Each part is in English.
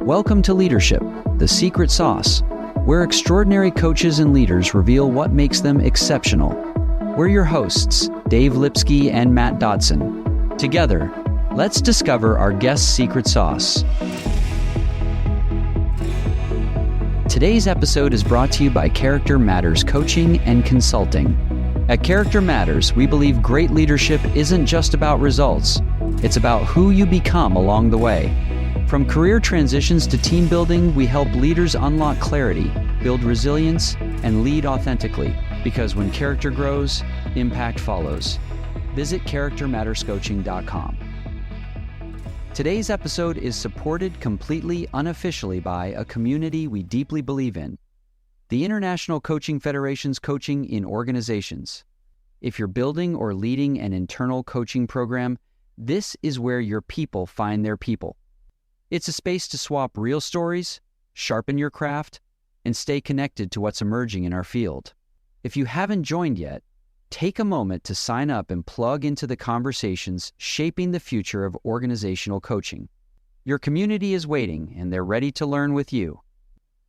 Welcome to Leadership, the secret sauce, where extraordinary coaches and leaders reveal what makes them exceptional. We're your hosts, Dave Lipski and Matt Dodson. Together, let's discover our guest's secret sauce. Today's episode is brought to you by Character Matters Coaching and Consulting. At Character Matters, we believe great leadership isn't just about results. It's about who you become along the way. From career transitions to team building, we help leaders unlock clarity, build resilience, and lead authentically. Because when character grows, impact follows. Visit charactermatterscoaching.com. Today's episode is supported completely unofficially by a community we deeply believe in, the International Coaching Federation's Coaching in Organizations. If you're building or leading an internal coaching program, this is where your people find their people. It's a space to swap real stories, sharpen your craft, and stay connected to what's emerging in our field. If you haven't joined yet, take a moment to sign up and plug into the conversations shaping the future of organizational coaching. Your community is waiting, and they're ready to learn with you.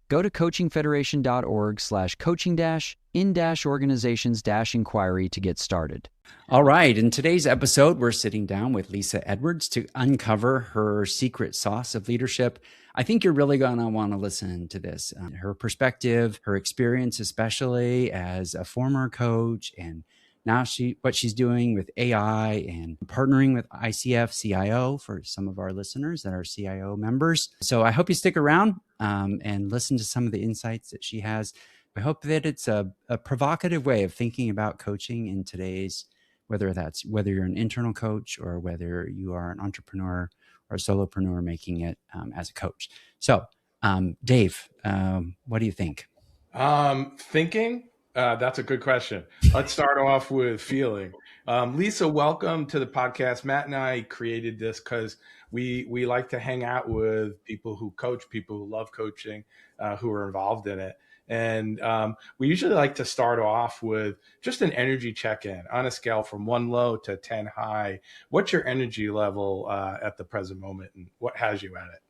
Go to coachingfederation.org/coaching-in-organizations-inquiry to get started. All right. In today's episode, we're sitting down with Lisa Edwards to uncover her secret sauce of leadership. I think you're really going to want to listen to this. Her perspective, her experience, especially as a former coach, and now what she's doing with AI and partnering with ICF CIO for some of our listeners that are CIO members. So I hope you stick around and listen to some of the insights that she has. I hope that it's a provocative way of thinking about coaching in today's, whether you're an internal coach or whether you are an entrepreneur or a solopreneur making it as a coach. So, Dave, what do you think? That's a good question. Let's start off with feeling. Lisa, welcome to the podcast. Matt and I created this because we like to hang out with people who coach, people who love coaching, who are involved in it. And we usually like to start off with just an energy check-in on a scale from 1 low to 10 high. What's your energy level at the present moment, and what has you at it?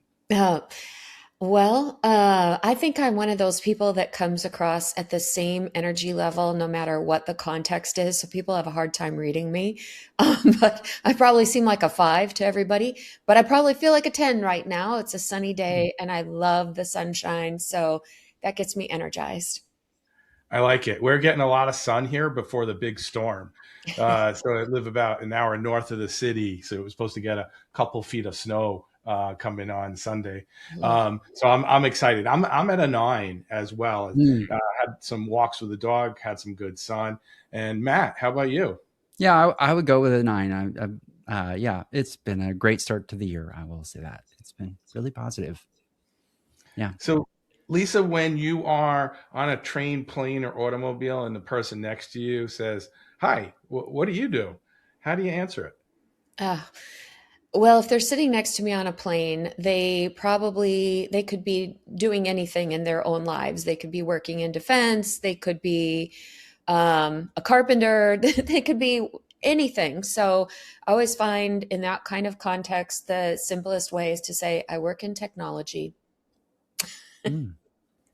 I think I'm one of those people that comes across at the same energy level, no matter what the context is. So people have a hard time reading me, but I probably seem like a 5 to everybody, but I probably feel like a 10 right now. It's a sunny day and I love the sunshine. So that gets me energized. I like it. We're getting a lot of sun here before the big storm. So I live about an hour north of the city. So it was supposed to get a couple feet of snow coming on Sunday. So I'm excited. I'm at a 9 as well. Had some walks with the dog, had some good sun. And Matt, how about you? Yeah, I would go with a 9. It's been a great start to the year. I will say that. It's been really positive. Yeah. So Lisa, when you are on a train, plane, or automobile and the person next to you says, "Hi, what do you do?" How do you answer it? Well, if they're sitting next to me on a plane, they could be doing anything in their own lives. They could be working in defense. They could be a carpenter. They could be anything. So I always find in that kind of context, the simplest way is to say, I work in technology.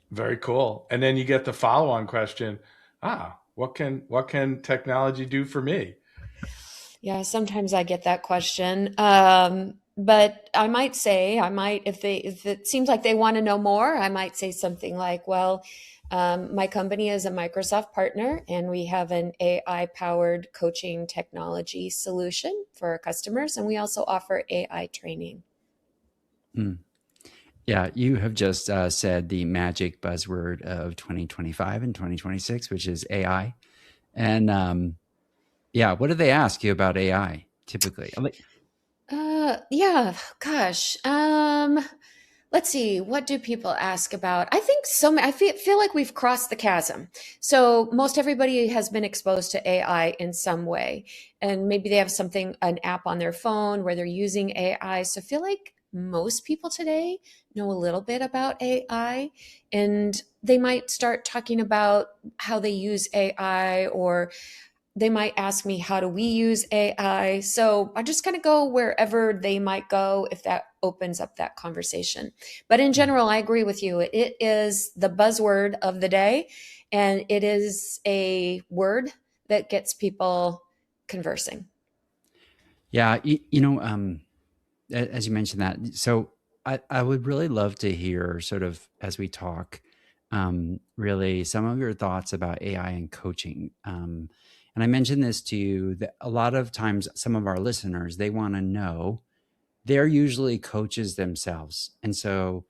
Very cool. And then you get the follow-on question, what can technology do for me? Yeah, sometimes I get that question. But I might say, if it seems like they want to know more, I might say something like, my company is a Microsoft partner and we have an AI-powered coaching technology solution for our customers. And we also offer AI training. Yeah, you have just said the magic buzzword of 2025 and 2026, which is AI. And what do they ask you about AI typically? Let's see. What do people ask about? I think I feel like we've crossed the chasm. So most everybody has been exposed to AI in some way, and maybe they have an app on their phone where they're using AI. So I feel like most people today know a little bit about AI, and they might start talking about how they use AI or They might ask me, how do we use AI? So I just kind of go wherever they might go if that opens up that conversation. But in general, I agree with you. It is the buzzword of the day, and it is a word that gets people conversing. Yeah, as you mentioned that, so I would really love to hear sort of as we talk, really some of your thoughts about AI and coaching. And I mentioned this to you that a lot of times some of our listeners, they want to know, they're usually coaches themselves. And so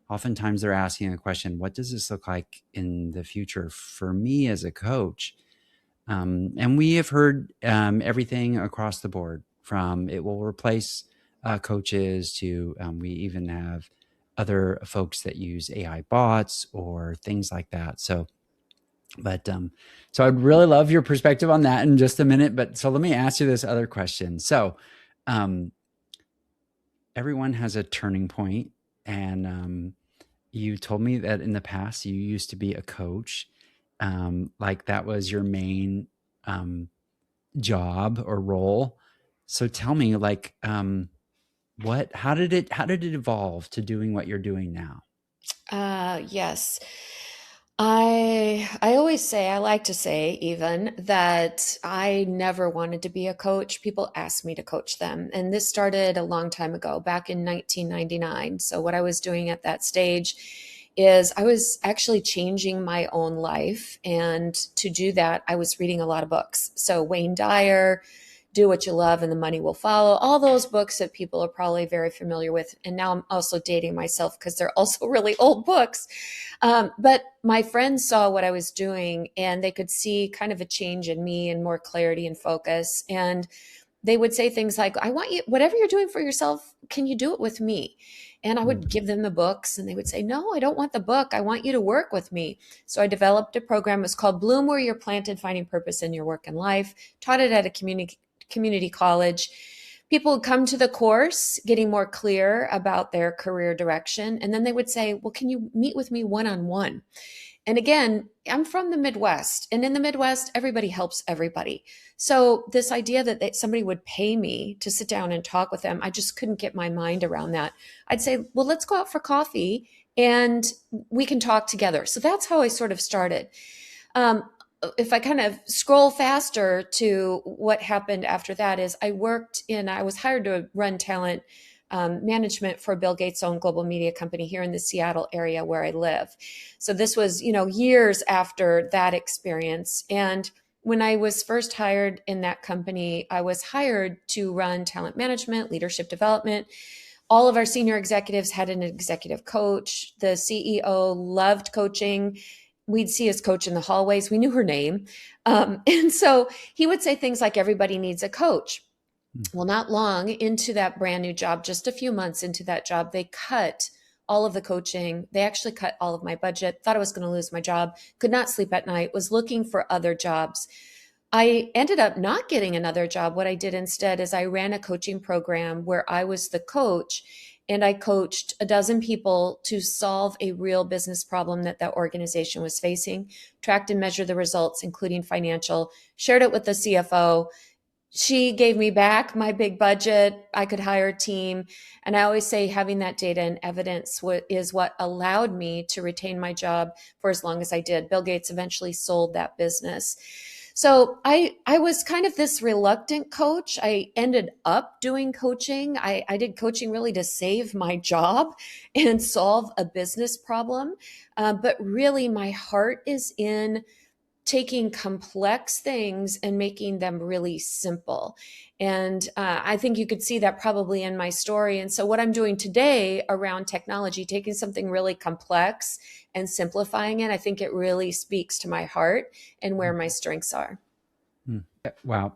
oftentimes they're asking the question, what does this look like in the future for me as a coach? And we have heard everything across the board, from it will replace coaches to we even have other folks that use AI bots or things like that. So, so I'd really love your perspective on that in just a minute. But so let me ask you this other question. So, everyone has a turning point, and you told me that in the past you used to be a coach, like that was your main job or role. So tell me, like, how did it evolve to doing what you're doing now? Yes. I always say, I like to say even, that I never wanted to be a coach. People asked me to coach them. And this started a long time ago, back in 1999. So what I was doing at that stage is I was actually changing my own life. And to do that, I was reading a lot of books. So Wayne Dyer, Do What You Love and the Money Will Follow, all those books that people are probably very familiar with. And now I'm also dating myself because they're also really old books. But my friends saw what I was doing, and they could see kind of a change in me and more clarity and focus. And they would say things like, I want you, whatever you're doing for yourself, can you do it with me? And I would give them the books, and they would say, no, I don't want the book. I want you to work with me. So I developed a program. It was called Bloom Where You're Planted, Finding Purpose in Your Work and Life. Taught it at a community college. People would come to the course getting more clear about their career direction. And then they would say, well, can you meet with me one-on-one? And again, I'm from the Midwest, and in the Midwest, everybody helps everybody. So this idea that somebody would pay me to sit down and talk with them, I just couldn't get my mind around that. I'd say, well, let's go out for coffee and we can talk together. So that's how I sort of started. If I kind of scroll faster to what happened after that, is I was hired to run talent management for Bill Gates' own global media company here in the Seattle area where I live. So this was, years after that experience. And when I was first hired in that company, I was hired to run talent management, leadership development. All of our senior executives had an executive coach. The CEO loved coaching. We'd see his coach in the hallways. We knew her name. And so he would say things like, everybody needs a coach. Well, not long into that brand new job, just a few months into that job, they cut all of the coaching. They actually cut all of my budget, thought I was going to lose my job, could not sleep at night, was looking for other jobs. I ended up not getting another job. What I did instead is I ran a coaching program where I was the coach, and I coached a dozen people to solve a real business problem that organization was facing, tracked and measured the results, including financial, shared it with the CFO. She gave me back my big budget. I could hire a team. And I always say having that data and evidence is what allowed me to retain my job for as long as I did. Bill Gates eventually sold that business. So I was kind of this reluctant coach. I ended up doing coaching. I did coaching really to save my job and solve a business problem. But really, my heart is in taking complex things and making them really simple. And I think you could see that probably in my story. And so what I'm doing today around technology, taking something really complex and simplifying it, I think it really speaks to my heart and where my strengths are. Wow.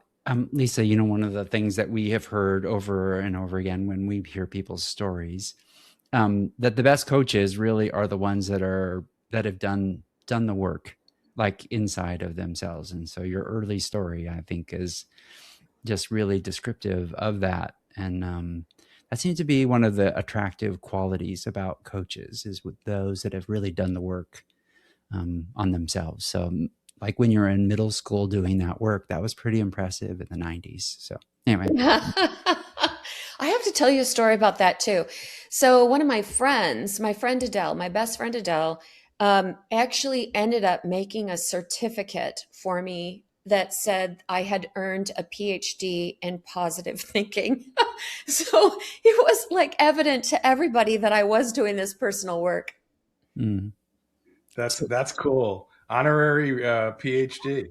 Lisa, one of the things that we have heard over and over again when we hear people's stories, that the best coaches really are the ones that have done the work, like inside of themselves. And so your early story, I think, is just really descriptive of that. And that seems to be one of the attractive qualities about coaches, is with those that have really done the work on themselves. So like when you're in middle school doing that work, that was pretty impressive in the 90s. So anyway. I have to tell you a story about that too. So one of my friends, my friend Adele, my best friend Adele, actually ended up making a certificate for me that said I had earned a PhD in positive thinking. So it was like evident to everybody that I was doing this personal work. Mm. That's cool. Honorary PhD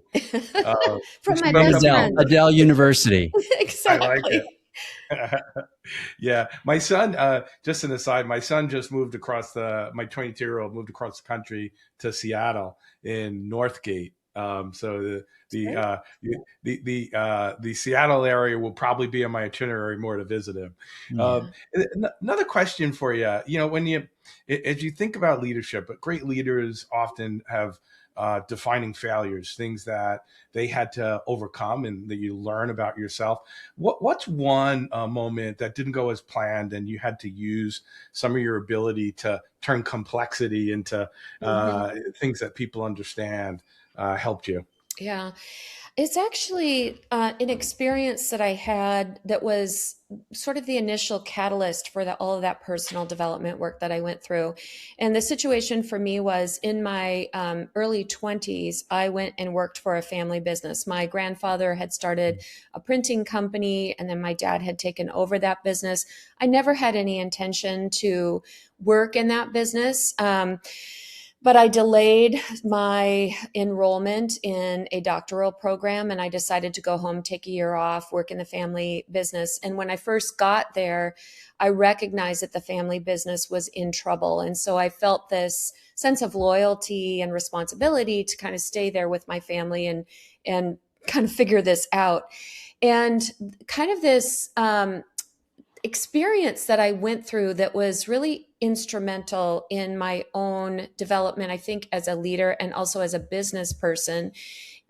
From my best friend. Adele University. Exactly. I like it. Yeah, my son. Just an aside, my son just moved across my 22-year-old moved across the country to Seattle in Northgate. So the Seattle area will probably be on my itinerary more to visit him. Yeah. Another question for you. As you think about leadership, but great leaders often have defining failures, things that they had to overcome and that you learn about yourself. What's one moment that didn't go as planned and you had to use some of your ability to turn complexity into things that people understand helped you? Yeah. It's actually an experience that I had that was sort of the initial catalyst for all of that personal development work that I went through. And the situation for me was in my early 20s, I went and worked for a family business. My grandfather had started a printing company, and then my dad had taken over that business. I never had any intention to work in that business. But I delayed my enrollment in a doctoral program, and I decided to go home, take a year off, work in the family business. And when I first got there, I recognized that the family business was in trouble. And so I felt this sense of loyalty and responsibility to kind of stay there with my family and kind of figure this out. And kind of this experience that I went through that was really instrumental in my own development, I think, as a leader and also as a business person,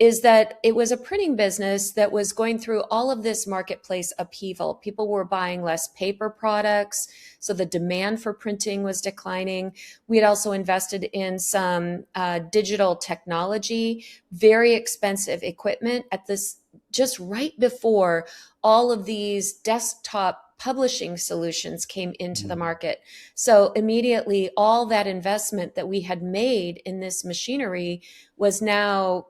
is that it was a printing business that was going through all of this marketplace upheaval. People were buying less paper products, so the demand for printing was declining. We had also invested in some digital technology, very expensive equipment at this, just right before all of these desktop publishing solutions came into the market. So immediately all that investment that we had made in this machinery was now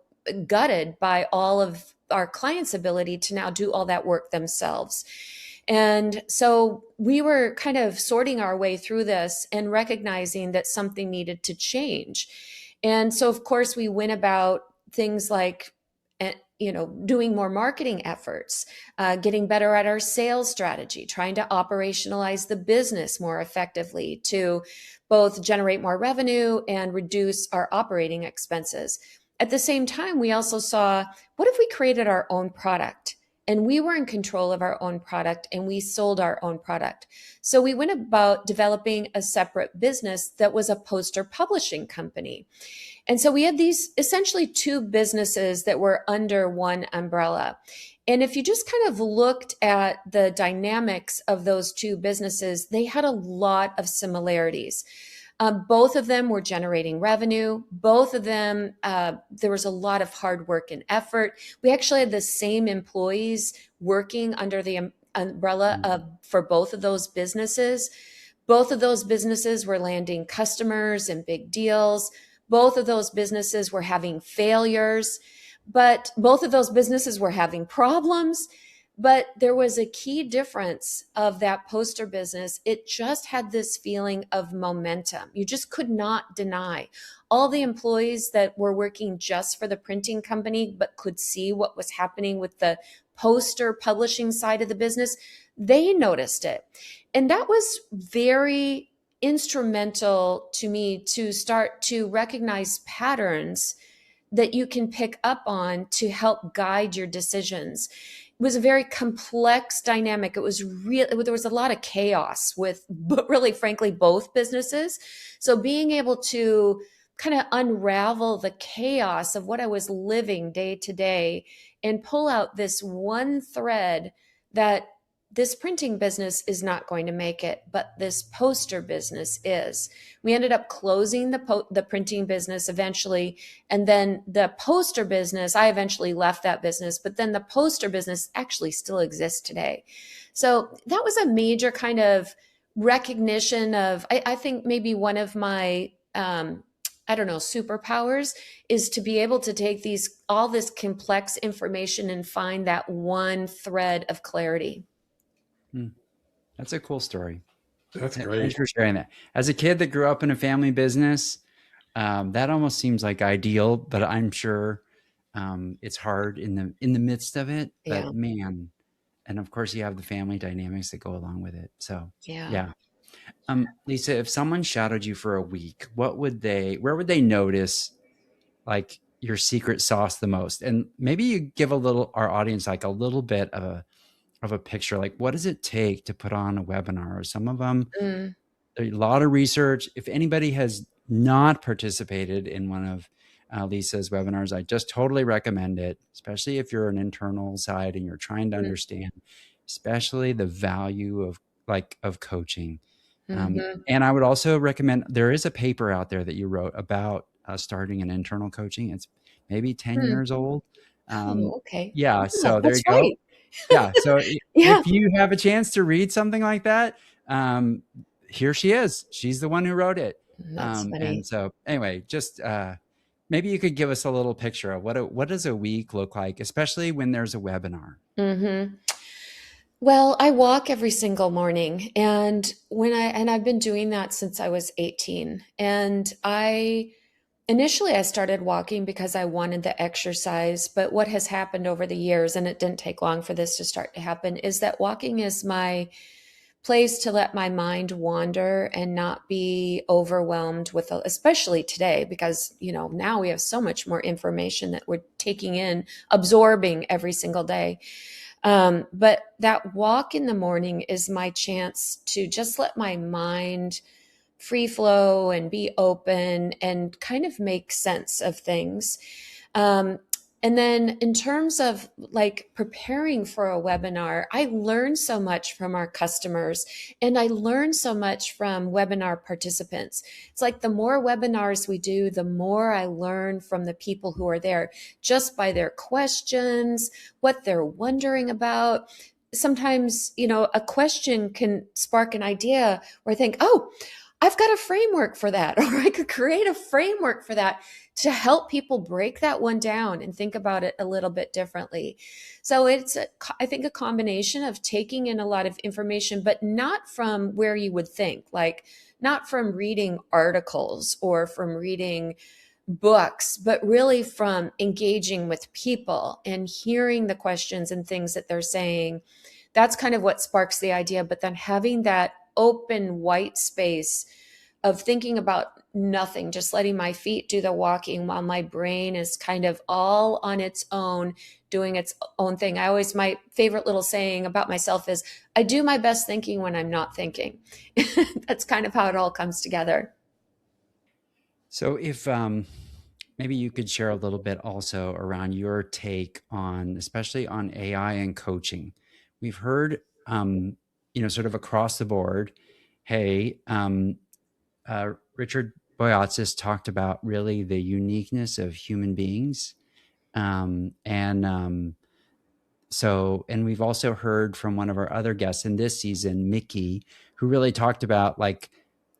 gutted by all of our clients' ability to now do all that work themselves. And so we were kind of sorting our way through this and recognizing that something needed to change. And so, of course, we went about things like doing more marketing efforts, getting better at our sales strategy, trying to operationalize the business more effectively to both generate more revenue and reduce our operating expenses. At the same time, we also saw, what if we created our own product? And we were in control of our own product and we sold our own product. So we went about developing a separate business that was a poster publishing company. And so we had these essentially two businesses that were under one umbrella. And if you just kind of looked at the dynamics of those two businesses, they had a lot of similarities. Both of them were generating revenue. Both of them, there was a lot of hard work and effort. We actually had the same employees working under the umbrella for both of those businesses. Both of those businesses were landing customers and big deals. Both of those businesses were having failures, but both of those businesses were having problems. But there was a key difference of that poster business. It just had this feeling of momentum. You just could not deny. All the employees that were working just for the printing company, but could see what was happening with the poster publishing side of the business, they noticed it. And that was very instrumental to me to start to recognize patterns that you can pick up on to help guide your decisions. It was a very complex dynamic. It was there was a lot of chaos with, but really, frankly, both businesses. So being able to kind of unravel the chaos of what I was living day to day and pull out this one thread that this printing business is not going to make it, but this poster business is. We ended up closing the printing business eventually. And then the poster business, I eventually left that business, but then the poster business actually still exists today. So that was a major kind of recognition of, I think maybe one of my, I don't know, superpowers is to be able to take all this complex information and find that one thread of clarity. That's a cool story. That's Thanks great. for sharing that. As a kid that grew up in a family business, that almost seems like ideal, but I'm sure it's hard in the midst of it. But Yeah. man, and of course you have the family dynamics that go along with it. So Yeah. Lisa, if someone shadowed you for a week, where would they notice like your secret sauce the most? And maybe you give our audience like a little bit of a picture, like what does it take to put on a webinar? Or some of them, a lot of research. If anybody has not participated in one of Lisa's webinars, I just totally recommend it, especially if you're an internal side and you're trying to understand, especially the value of coaching. And I would also recommend, there is a paper out there that you wrote about starting an internal coaching. It's maybe 10 years old. Okay. Yeah. So there That's you go. right. Yeah. So Yeah. if you have a chance to read something like that, here she is. She's the one who wrote it. That's funny. And so anyway, just maybe you could give us a little picture of what does a week look like, especially when there's a webinar. Well, I walk every single morning, and I've been doing that since I was 18. And initially I started walking because I wanted the exercise, but what has happened over the years, and it didn't take long for this to start to happen, is that walking is my place to let my mind wander and not be overwhelmed with, especially today, because, now we have so much more information that we're taking in, absorbing every single day. But that walk in the morning is my chance to just let my mind free flow and be open and kind of make sense of things. And then in terms of like preparing for a webinar, I learn so much from our customers, and I learn so much from webinar participants. It's like the more webinars we do, the more I learn from the people who are there, just by their questions, what they're wondering about. Sometimes, a question can spark an idea where I think, oh, I've got a framework for that, or I could create a framework for that to help people break that one down and think about it a little bit differently. So it's, I think, a combination of taking in a lot of information, but not from where you would think, like not from reading articles or from reading books, but really from engaging with people and hearing the questions and things that they're saying. That's kind of what sparks the idea. But then having that open white space of thinking about nothing, just letting my feet do the walking while my brain is kind of all on its own, doing its own thing. My favorite little saying about myself is, I do my best thinking when I'm not thinking. That's kind of how it all comes together. So if maybe you could share a little bit also around your take on, especially on AI and coaching. We've heard, sort of across the board, hey, Richard Boyatzis talked about really the uniqueness of human beings. And we've also heard from one of our other guests in this season, Mickey, who really talked about like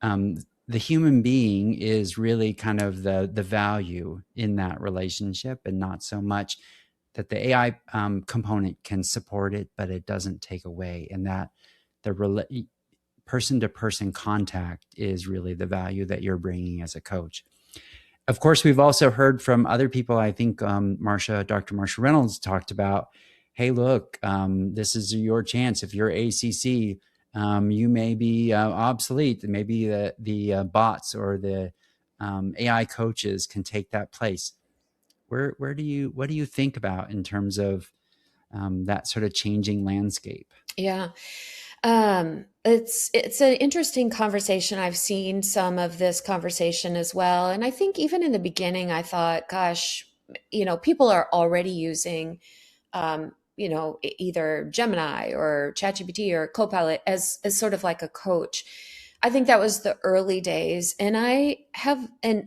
the human being is really kind of the value in that relationship, and not so much that the AI component can support it, but it doesn't take away, and that the person-to-person contact is really the value that you're bringing as a coach. Of course, we've also heard from other people. I think Dr. Marsha Reynolds talked about, hey, look, this is your chance. If you're ACC, you may be obsolete. Maybe the bots or the AI coaches can take that place. What do you think about in terms of that sort of changing landscape? Yeah. It's an interesting conversation. I've seen some of this conversation as well. And I think even in the beginning, I thought, gosh, people are already using, either Gemini or ChatGPT or Copilot as sort of like a coach. I think that was the early days. And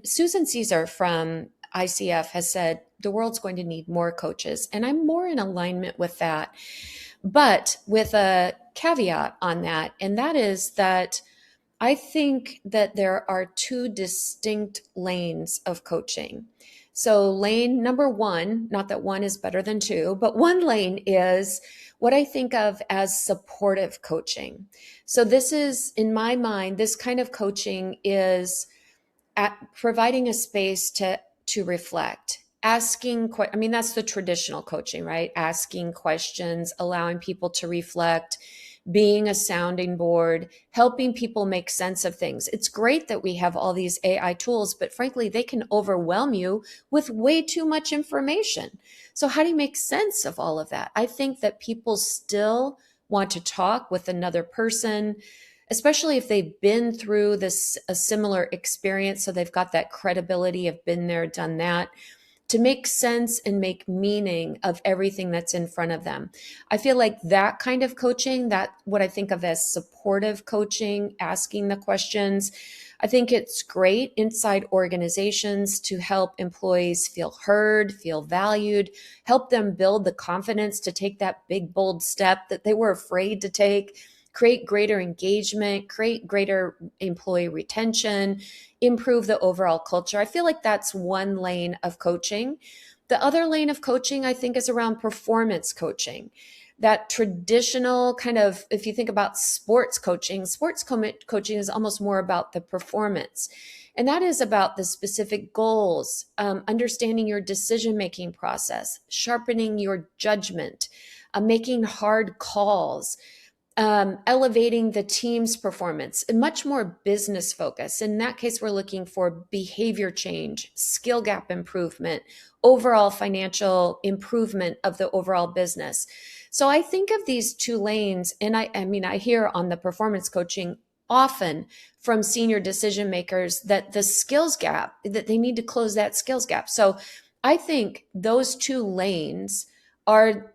Susan Caesar from ICF has said the world's going to need more coaches. And I'm more in alignment with that, but with a caveat on that. And that is that I think that there are two distinct lanes of coaching. So, lane number one, not that one is better than two, but one lane is what I think of as supportive coaching. So, this is, in my mind, this kind of coaching is providing a space to reflect, that's the traditional coaching, right? Asking questions, allowing people to reflect, being a sounding board, helping people make sense of things. It's great that we have all these AI tools, but frankly, they can overwhelm you with way too much information. So how do you make sense of all of that? I think that people still want to talk with another person, especially if they've been through a similar experience. So they've got that credibility of been there, done that, to make sense and make meaning of everything that's in front of them. I feel like that kind of coaching, that what I think of as supportive coaching, asking the questions, I think it's great inside organizations to help employees feel heard, feel valued, help them build the confidence to take that big, bold step that they were afraid to take, create greater engagement, create greater employee retention, improve the overall culture. I feel like that's one lane of coaching. The other lane of coaching, I think, is around performance coaching. That traditional kind of, if you think about sports coaching is almost more about the performance. And that is about the specific goals, understanding your decision-making process, sharpening your judgment, making hard calls, elevating the team's performance, and much more business focus. In that case, we're looking for behavior change, skill gap improvement, overall financial improvement of the overall business. So I think of these two lanes, and I hear on the performance coaching often from senior decision makers that the skills gap, that they need to close that skills gap. So I think those two lanes are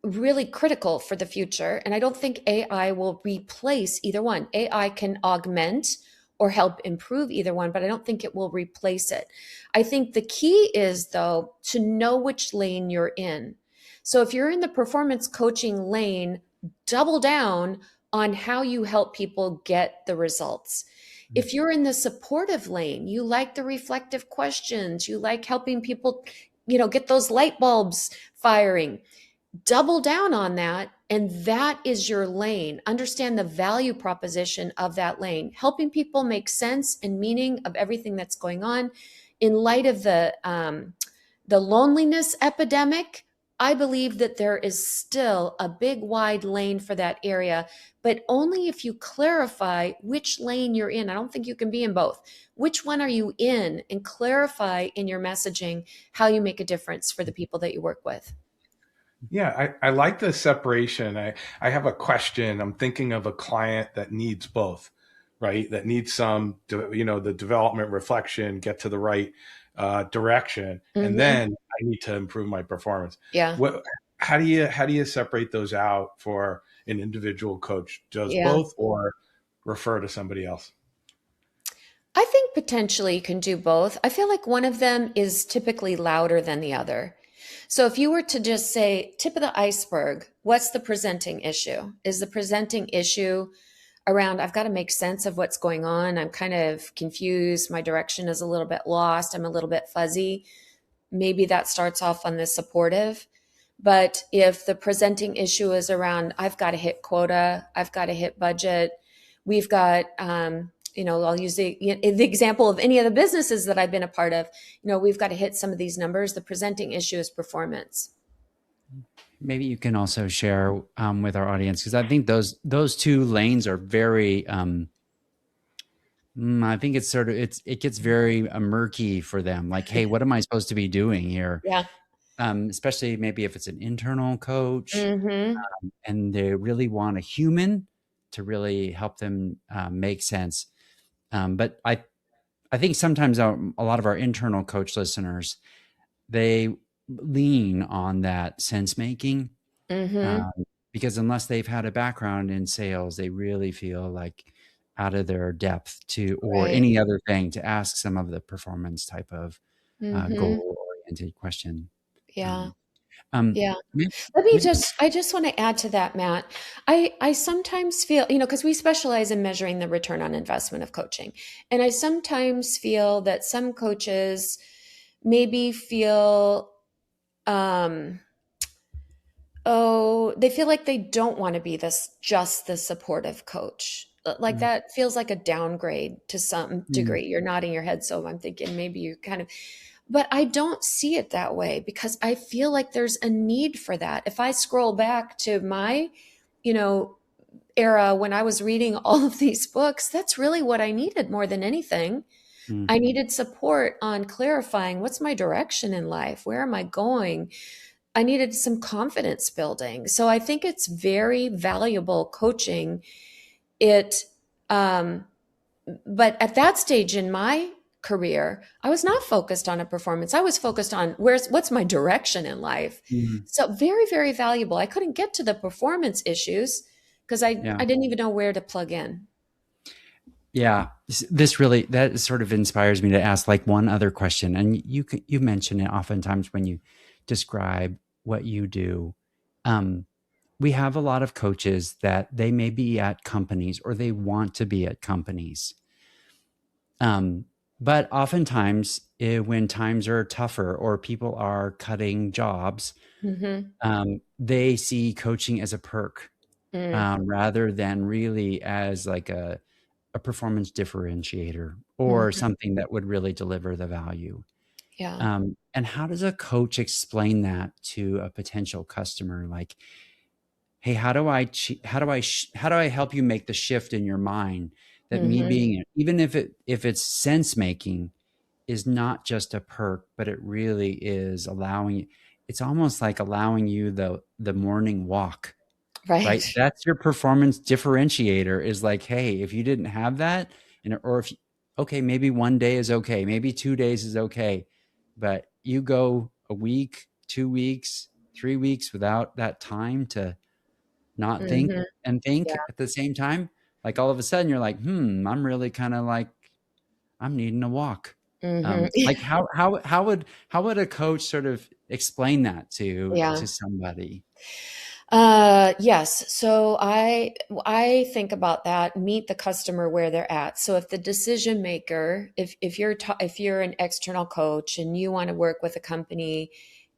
really critical for the future. And I don't think AI will replace either one. AI can augment or help improve either one, but I don't think it will replace it. I think the key is, though, to know which lane you're in. So if you're in the performance coaching lane, double down on how you help people get the results. If you're in the supportive lane, you like the reflective questions, you like helping people, get those light bulbs firing. Double down on that, and that is your lane. Understand the value proposition of that lane, helping people make sense and meaning of everything that's going on. In light of the loneliness epidemic, I believe that there is still a big wide lane for that area, but only if you clarify which lane you're in. I don't think you can be in both. Which one are you in, and clarify in your messaging how you make a difference for the people that you work with. Yeah, I like the separation. I have a question. I'm thinking of a client that needs both, right? That needs some, the development, reflection, get to the right direction, and then I need to improve my performance. Yeah. How do you separate those out for an individual coach? Does both, or refer to somebody else? I think potentially you can do both. I feel like one of them is typically louder than the other. So if you were to just say tip of the iceberg, what's the presenting issue? Is the presenting issue around, I've got to make sense of what's going on. I'm kind of confused. My direction is a little bit lost. I'm a little bit fuzzy. Maybe that starts off on the supportive. But if the presenting issue is around, I've got to hit quota, I've got to hit budget, we've got, I'll use the example of any of the businesses that I've been a part of. We've got to hit some of these numbers. The presenting issue is performance. Maybe you can also share with our audience, because I think those two lanes are very. I think it's it gets very murky for them. Like, hey, what am I supposed to be doing here? Yeah. Especially maybe if it's an internal coach, and they really want a human to really help them make sense. But I think sometimes a lot of our internal coach listeners, they lean on that sense making, Mm-hmm. Um, because unless they've had a background in sales, they really feel like out of their depth to, or Right. any other thing, to ask some of the performance type of Mm-hmm. goal-oriented question. Yeah. Um, um, Yeah. may- maybe, I just want to add to that, Matt. I sometimes feel, because we specialize in measuring the return on investment of coaching. And I sometimes feel that some coaches maybe feel, um, oh, they feel like they don't want to be just the supportive coach. Like mm, that feels like a downgrade to some mm, degree. You're nodding your head, so I'm thinking maybe you kind of, but I don't see it that way because I feel like there's a need for that. If I scroll back to my, you know, era when I was reading all of these books, that's really what I needed more than anything. mm, I needed support on clarifying what's my direction in life? Where am I going? I needed some confidence building. So I think it's very valuable coaching. It, um, but at that stage in my career, I was not focused on a performance. I was focused on what's my direction in life. mm, So very, very valuable. I couldn't get to the performance issues because yeah. I didn't even know where to plug in. Yeah, this really, that sort of inspires me to ask like one other question. And you mention it oftentimes when you describe what you do. Um, we have a lot of coaches that they may be at companies or they want to be at companies. Um, but oftentimes, when times are tougher or people are cutting jobs, Mm-hmm. they see coaching as a perk, Mm, rather than really as like a performance differentiator or mm-hmm. something that would really deliver the value. Yeah. And how does a coach explain that to a potential customer? Like, hey, how do I help you make the shift in your mind that me Mm-hmm. being, even if it's sense making, is not just a perk, but it really is allowing, it's almost like allowing you the morning walk, right? Right. That's your performance differentiator, is like, hey, if you didn't have that, and or if okay, maybe one day is okay, maybe 2 days is okay, but you go a week, 2 weeks, 3 weeks without that time to not think Mm-hmm. and think Yeah. at the same time, like all of a sudden you're like, I'm really kind of like, I'm needing a walk. Mm-hmm. Like how would a coach sort of explain that Yeah. to somebody? Yes. So I think about that. Meet the customer where they're at. So if the decision maker, if you're an external coach and you want to work with a company,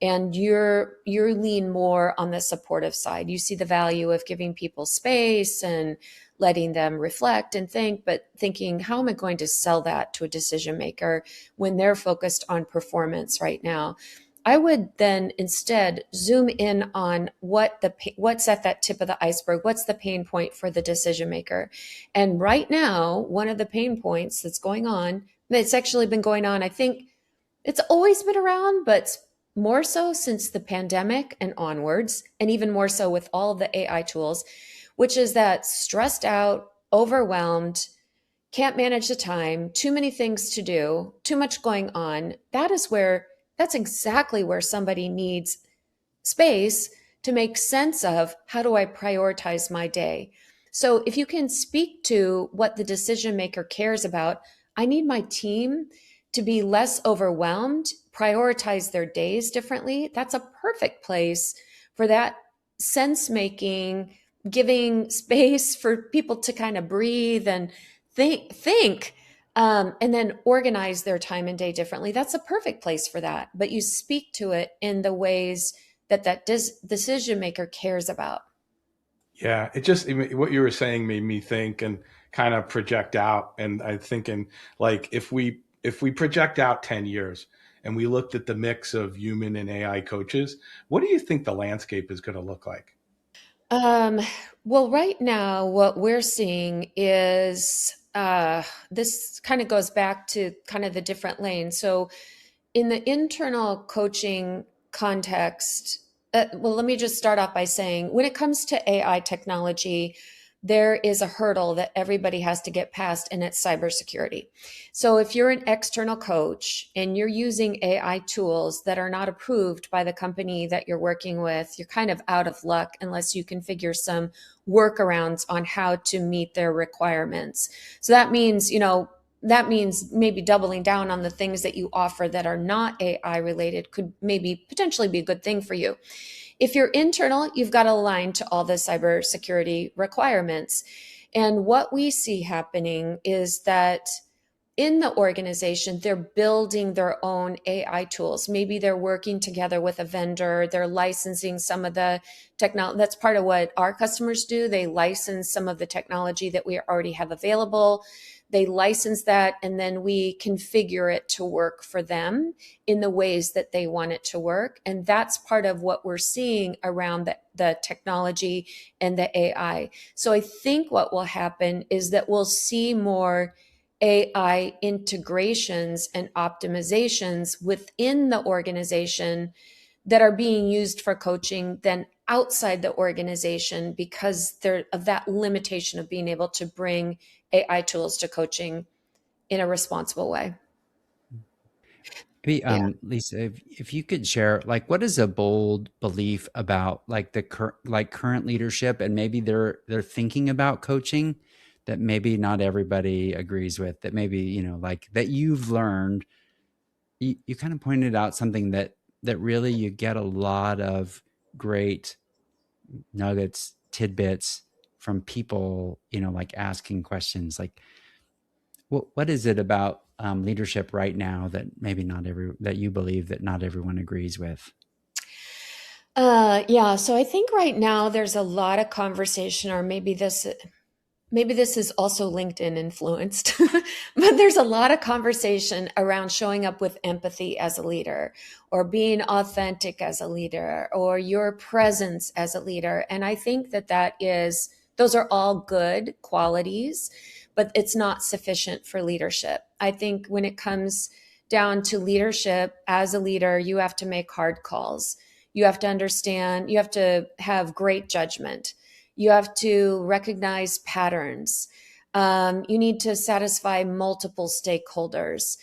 and you're lean more on the supportive side, you see the value of giving people space and letting them reflect and think, but thinking, how am I going to sell that to a decision maker when they're focused on performance right now? I would then instead zoom in on what's at that tip of the iceberg. What's the pain point for the decision maker? And right now, one of the pain points that's going on, it's actually been going on, I think it's always been around, but more so since the pandemic and onwards, and even more so with all of the AI tools, which is that stressed out, overwhelmed, can't manage the time, too many things to do, too much going on. That's exactly where somebody needs space to make sense of, how do I prioritize my day? So if you can speak to what the decision maker cares about, I need my team to be less overwhelmed, prioritize their days differently. That's a perfect place for that sense making, giving space for people to kind of breathe and think, and then organize their time and day differently. That's a perfect place for that. But you speak to it in the ways that decision maker cares about. Yeah, it just what you were saying made me think and kind of project out. And I'm thinking, like, if we project out 10 years and we looked at the mix of human and AI coaches, what do you think the landscape is going to look like? Um, well, right now, what we're seeing is this kind of goes back to kind of the different lanes. So, in the internal coaching context, well, let me just start off by saying when it comes to AI technology, there is a hurdle that everybody has to get past, and it's cybersecurity. So if you're an external coach and you're using AI tools that are not approved by the company that you're working with, you're kind of out of luck unless you can figure some workarounds on how to meet their requirements. So that means, maybe doubling down on the things that you offer that are not AI related could maybe potentially be a good thing for you. If you're internal, you've got to align to all the cybersecurity requirements. And what we see happening is that in the organization, they're building their own AI tools. Maybe they're working together with a vendor. They're licensing some of the technology. That's part of what our customers do. They license some of the technology that we already have available. They license that, and then we configure it to work for them in the ways that they want it to work. And that's part of what we're seeing around the technology and the AI. So I think what will happen is that we'll see more AI integrations and optimizations within the organization that are being used for coaching than outside the organization, because of that limitation of being able to bring AI tools to coaching in a responsible way. Maybe, Lisa, if you could share, like, what is a bold belief about like the current leadership, and maybe they're thinking about coaching that maybe not everybody agrees with, that maybe, like that you've learned. You kind of pointed out something that really you get a lot of great nuggets, tidbits from people, like asking questions like, what is it about leadership right now that maybe that you believe that not everyone agrees with? Yeah. So I think right now there's a lot of conversation, or maybe this is also LinkedIn influenced, but there's a lot of conversation around showing up with empathy as a leader, or being authentic as a leader, or your presence as a leader. And I think those are all good qualities, but it's not sufficient for leadership. I think when it comes down to leadership, as a leader, you have to make hard calls. You have to understand, you have to have great judgment. You have to recognize patterns. You need to satisfy multiple stakeholders.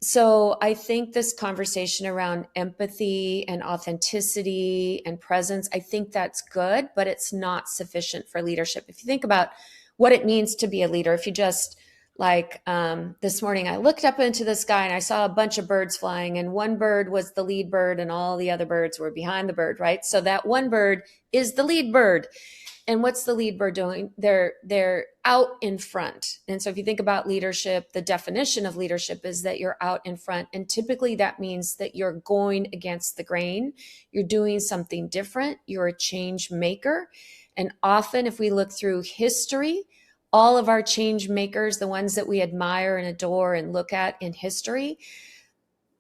So I think this conversation around empathy and authenticity and presence, I think that's good, but it's not sufficient for leadership. If you think about what it means to be a leader, if you just this morning, I looked up into the sky and I saw a bunch of birds flying, and one bird was the lead bird and all the other birds were behind the bird, right? So that one bird is the lead bird. And what's the lead bird doing? They're out in front. And so if you think about leadership, the definition of leadership is that you're out in front. And typically that means that you're going against the grain. You're doing something different. You're a change maker. And often if we look through history, all of our change makers, the ones that we admire and adore and look at in history,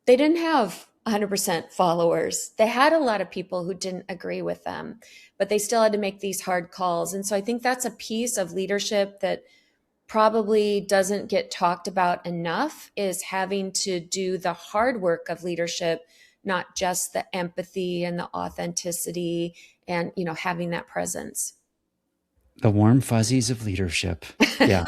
they didn't have 100% followers. They had a lot of people who didn't agree with them, but they still had to make these hard calls. And so I think that's a piece of leadership that probably doesn't get talked about enough, is having to do the hard work of leadership, not just the empathy and the authenticity and, having that presence. The warm fuzzies of leadership. Yeah.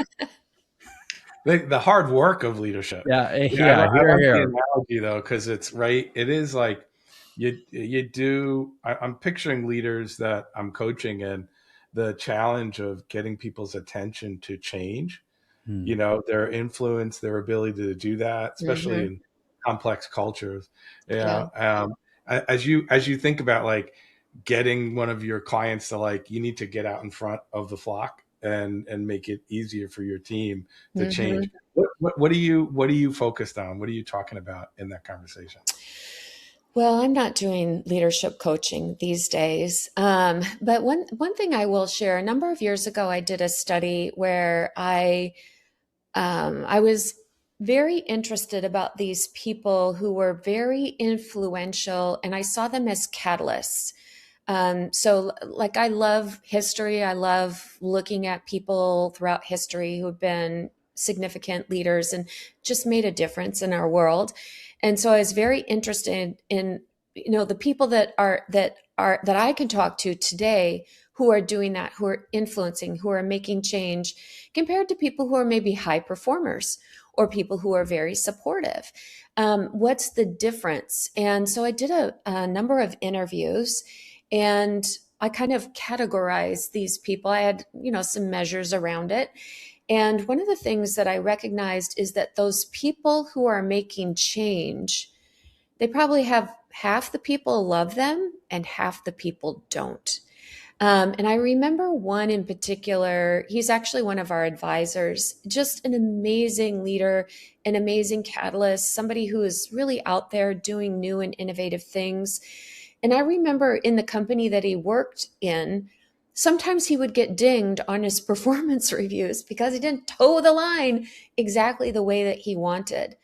The hard work of leadership. Yeah. I love the analogy though, because it's right. It is like I'm picturing leaders that I'm coaching, and the challenge of getting people's attention to change, their influence, their ability to do that, especially in complex cultures. As you think about like getting one of your clients to you need to get out in front of the flock and make it easier for your team to change. What are you focused on? What are you talking about in that conversation? Well, I'm not doing leadership coaching these days. But one thing I will share, a number of years ago, I did a study where I was very interested about these people who were very influential, and I saw them as catalysts. So I love history. I love looking at people throughout history who have been significant leaders and just made a difference in our world. And so I was very interested in, the people that I can talk to today who are doing that, who are influencing, who are making change, compared to people who are maybe high performers or people who are very supportive. What's the difference? And so I did a number of interviews, and I kind of categorized these people. I had, some measures around it. And one of the things that I recognized is that those people who are making change, they probably have half the people love them and half the people don't. And I remember one in particular, he's actually one of our advisors, just an amazing leader, an amazing catalyst, somebody who is really out there doing new and innovative things. And I remember in the company that he worked in, sometimes he would get dinged on his performance reviews because he didn't toe the line exactly the way that he wanted.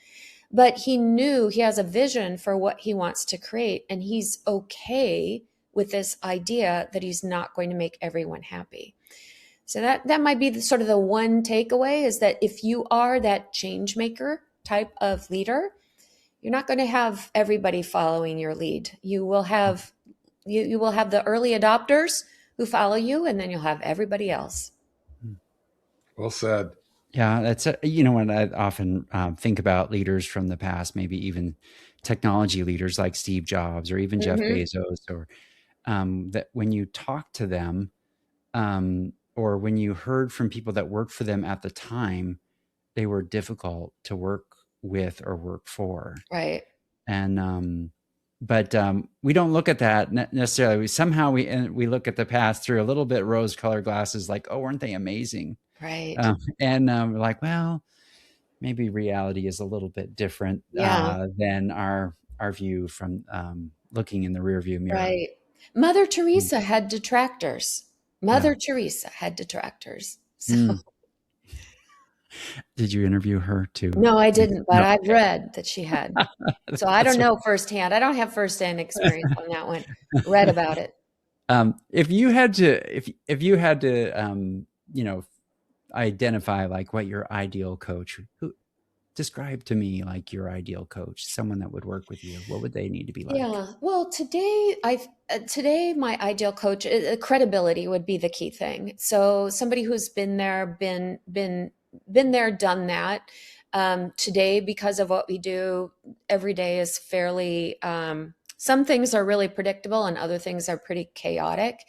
But he knew he has a vision for what he wants to create, and he's okay with this idea that he's not going to make everyone happy. So that might be sort of the one takeaway, is that if you are that change maker type of leader, you're not going to have everybody following your lead. You will have you will have the early adopters who follow you, and then you'll have everybody else. Well said. Yeah, that's when I often think about leaders from the past, maybe even technology leaders like Steve Jobs or even Jeff Bezos, or that when you talk to them, or when you heard from people that worked for them at the time, they were difficult to work with or work for. Right. And but we don't look at that necessarily. Somehow we look at the past through a little bit rose-colored glasses, like, oh, weren't they amazing? Right. And we're like, well, maybe reality is a little bit different than our view from looking in the rearview mirror. Right. Mother Teresa had detractors. Teresa had detractors. So. Did you interview her too? No, I didn't, but I've read that she had. So I don't know firsthand. I don't have firsthand experience on that one. Read about it. If you had to, identify like what your ideal coach, describe to me like your ideal coach, someone that would work with you, what would they need to be like? Yeah. Well, today my ideal coach, credibility would be the key thing. So somebody who's been there, been there, done that. Today, because of what we do every day, is fairly, some things are really predictable and other things are pretty chaotic.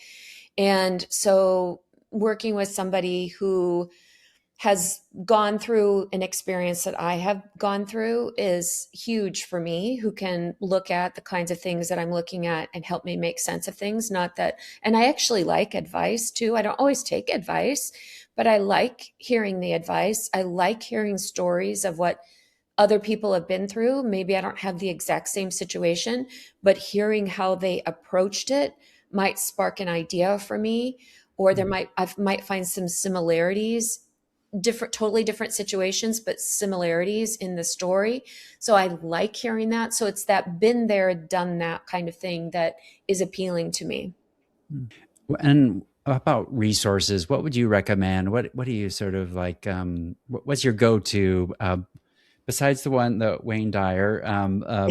And so working with somebody who has gone through an experience that I have gone through is huge for me, who can look at the kinds of things that I'm looking at and help me make sense of things. Not that, and I actually like advice too. I don't always take advice, but I like hearing the advice. I like hearing stories of what other people have been through. Maybe I don't have the exact same situation, but hearing how they approached it might spark an idea for me, or I might find some similarities, totally different situations, but similarities in the story. So I like hearing that. So it's that been there, done that kind of thing that is appealing to me. And about resources, what would you recommend? What do you sort of like, what's your go-to, besides the Wayne Dyer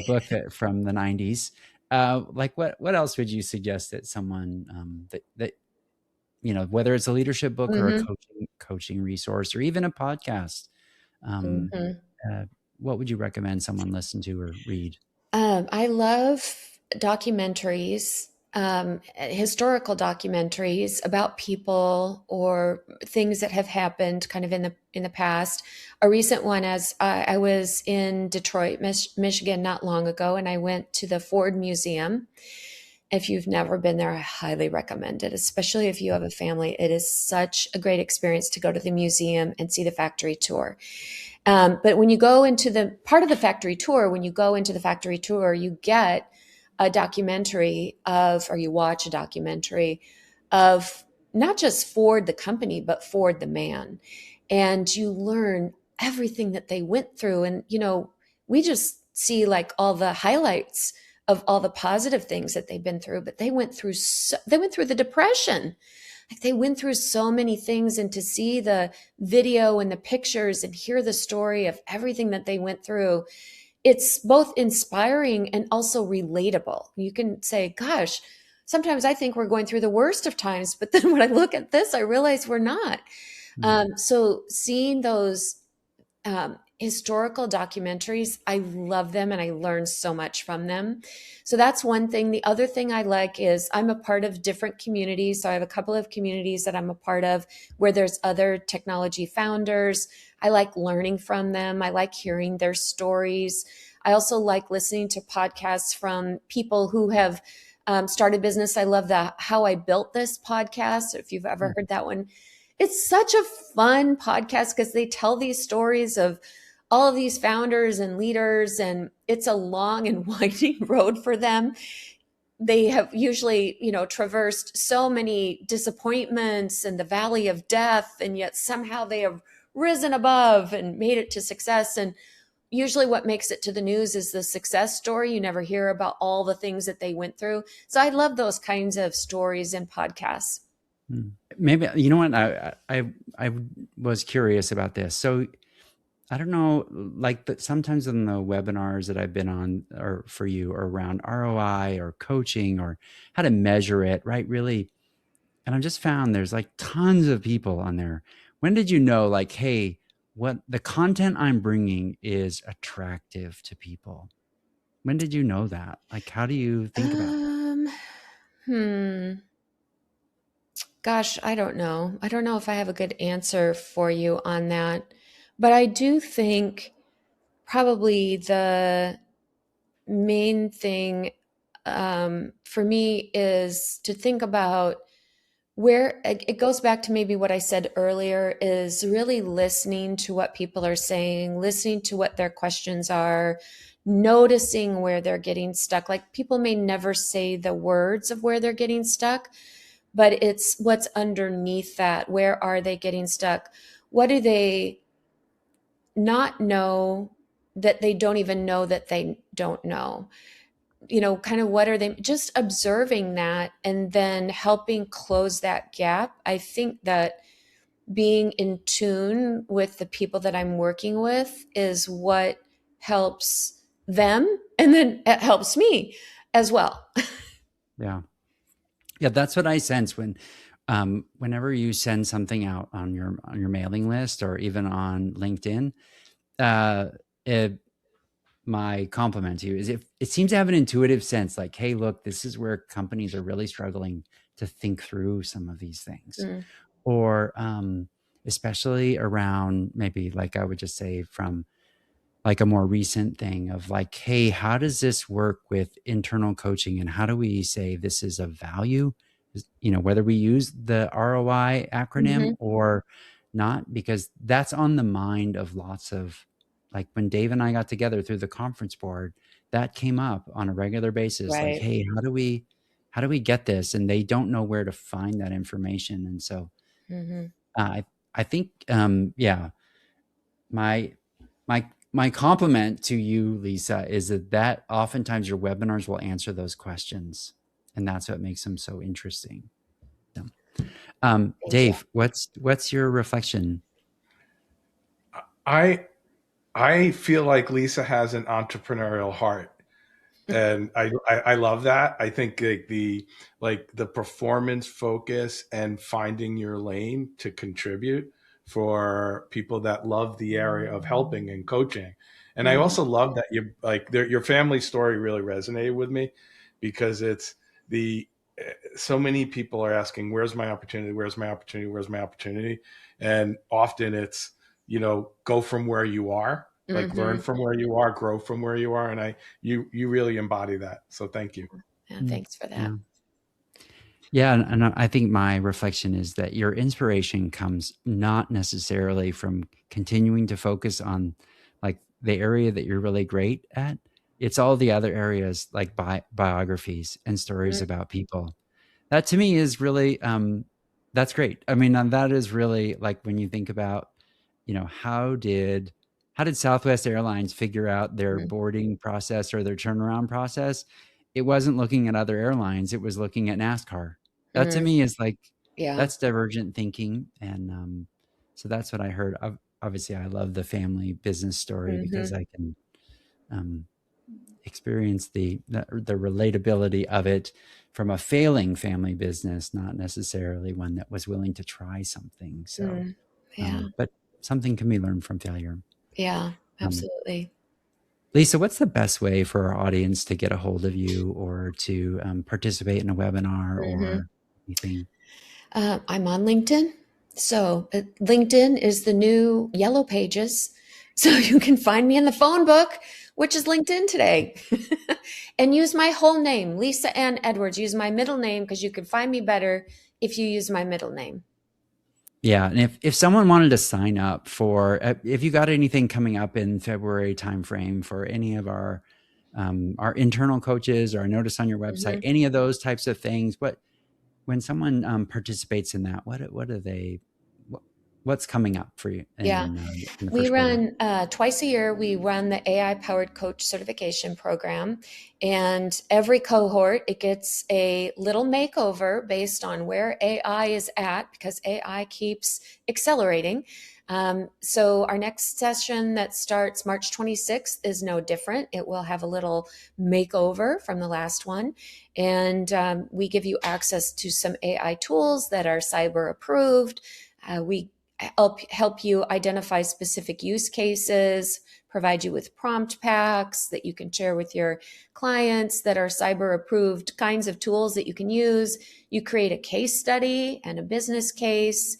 book from the 90s? Like what else would you suggest that someone that whether it's a leadership book or a coaching resource or even a podcast, what would you recommend someone listen to or read? I love documentaries, historical documentaries about people or things that have happened kind of in the past. A recent one, as I was in Detroit, Michigan not long ago, and I went to the Ford Museum. If you've never been there, I highly recommend it, especially if you have a family. It is such a great experience to go to the museum and see the factory tour. But when you go into the part of the factory tour, you get a documentary or you watch a documentary of not just Ford, the company, but Ford, the man. And you learn everything that they went through. And, we just see like all the highlights of all the positive things that they've been through, but they went through the Depression. Like they went through so many things, and to see the video and the pictures and hear the story of everything that they went through, it's both inspiring and also relatable. You can say, gosh, sometimes I think we're going through the worst of times, but then when I look at this, I realize we're not. So seeing those historical documentaries, I love them and I learn so much from them. So that's one thing. The other thing I like is I'm a part of different communities. So I have a couple of communities that I'm a part of where there's other technology founders. I like learning from them. I like hearing their stories. I also like listening to podcasts from people who have started business. I love the How I Built This podcast. If you've ever heard that one, it's such a fun podcast because they tell these stories of all of these founders and leaders, and it's a long and winding road for them. They have usually, traversed so many disappointments and the valley of death, and yet somehow they have risen above and made it to success. And usually what makes it to the news is the success story. You never hear about all the things that they went through. So I love those kinds of stories and podcasts. Maybe, you know what, I was curious about this. So I don't know, like sometimes in the webinars that I've been on or for you are around ROI or coaching or how to measure it, right? Really. And I've just found there's like tons of people on there. When did you know, like, hey, what the content I'm bringing is attractive to people? When did you know that? Like, how do you think about it? Gosh, I don't know. I don't know if I have a good answer for you on that. But I do think probably the main thing for me is to think about where it goes back to maybe what I said earlier, is really listening to what people are saying, listening to what their questions are, noticing where they're getting stuck. Like, people may never say the words of where they're getting stuck, but it's what's underneath that. Where are they getting stuck? What do they not know that they don't even know that they don't know? Kind of what are they, just observing that and then helping close that gap. I think that being in tune with the people that I'm working with is what helps them, and then it helps me as well. Yeah. That's what I sense when, whenever you send something out on your mailing list or even on LinkedIn, my compliment to you is if it seems to have an intuitive sense, like, hey, look, this is where companies are really struggling to think through some of these things, or especially around maybe, like, I would just say from like a more recent thing of like, hey, how does this work with internal coaching, and how do we say this is of value? Whether we use the ROI acronym or not, because that's on the mind of lots of, like, when Dave and I got together through the conference board, that came up on a regular basis. Right. Like, hey, how do we get this? And they don't know where to find that information. And so I think, my compliment to you, Lisa, is that oftentimes your webinars will answer those questions, and that's what makes them so interesting. Dave, what's your reflection? I feel like Lisa has an entrepreneurial heart, and I love that. I think the performance focus and finding your lane to contribute for people that love the area of helping and coaching. And I also love that your family story really resonated with me, because it's so many people are asking, where's my opportunity? Where's my opportunity? Where's my opportunity? And often it's, go from where you are, like learn from where you are, grow from where you are. And you really embody that. So thank you. Yeah, thanks for that. Yeah. And I think my reflection is that your inspiration comes not necessarily from continuing to focus on like the area that you're really great at. It's all the other areas, like biographies and stories about people. That to me is really, that's great. I mean, that is really, like, when you think about, how did Southwest Airlines figure out their boarding process or their turnaround process? It wasn't looking at other airlines. It was looking at NASCAR. That to me is like, that's divergent thinking. And so that's what I heard. Obviously, I love the family business story because I can, experience the relatability of it from a failing family business, not necessarily one that was willing to try something. So, but something can be learned from failure. Yeah, absolutely. Lisa, what's the best way for our audience to get a hold of you or to participate in a webinar or anything? I'm on LinkedIn. So LinkedIn is the new Yellow Pages. So you can find me in the phone book, which is LinkedIn today. And use my whole name, Lisa Ann Edwards. Use my middle name because you can find me better if you use my middle name. Yeah. And if someone wanted to sign up for, if you got anything coming up in February timeframe for any of our internal coaches, or I noticed on your website, any of those types of things, when someone participates in that, what's coming up for you? We run twice a year. We run the AI powered coach certification program, and every cohort, it gets a little makeover based on where AI is at, because AI keeps accelerating. So our next session that starts March 26th is no different. It will have a little makeover from the last one. And we give you access to some AI tools that are cyber approved. We help you identify specific use cases, provide you with prompt packs that you can share with your clients that are cyber approved, kinds of tools that you can use. You create a case study and a business case.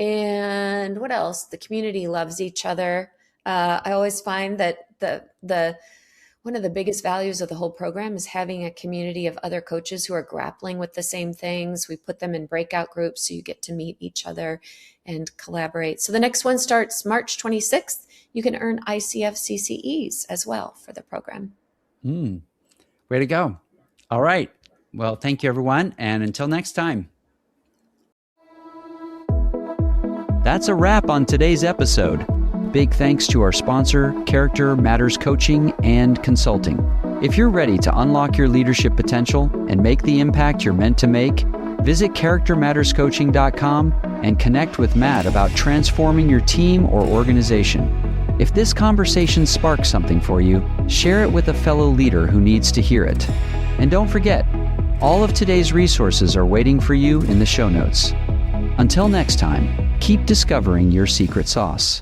And what else? The community loves each other. I always find that the one of the biggest values of the whole program is having a community of other coaches who are grappling with the same things. We put them in breakout groups so you get to meet each other and collaborate. So the next one starts March 26th. You can earn ICF CCEs as well for the program. Way to go. All right. Well, thank you, everyone. And until next time. That's a wrap on today's episode. Big thanks to our sponsor, Character Matters Coaching and Consulting. If you're ready to unlock your leadership potential and make the impact you're meant to make, visit charactermatterscoaching.com and connect with Matt about transforming your team or organization. If this conversation sparks something for you, share it with a fellow leader who needs to hear it. And don't forget, all of today's resources are waiting for you in the show notes. Until next time, keep discovering your secret sauce.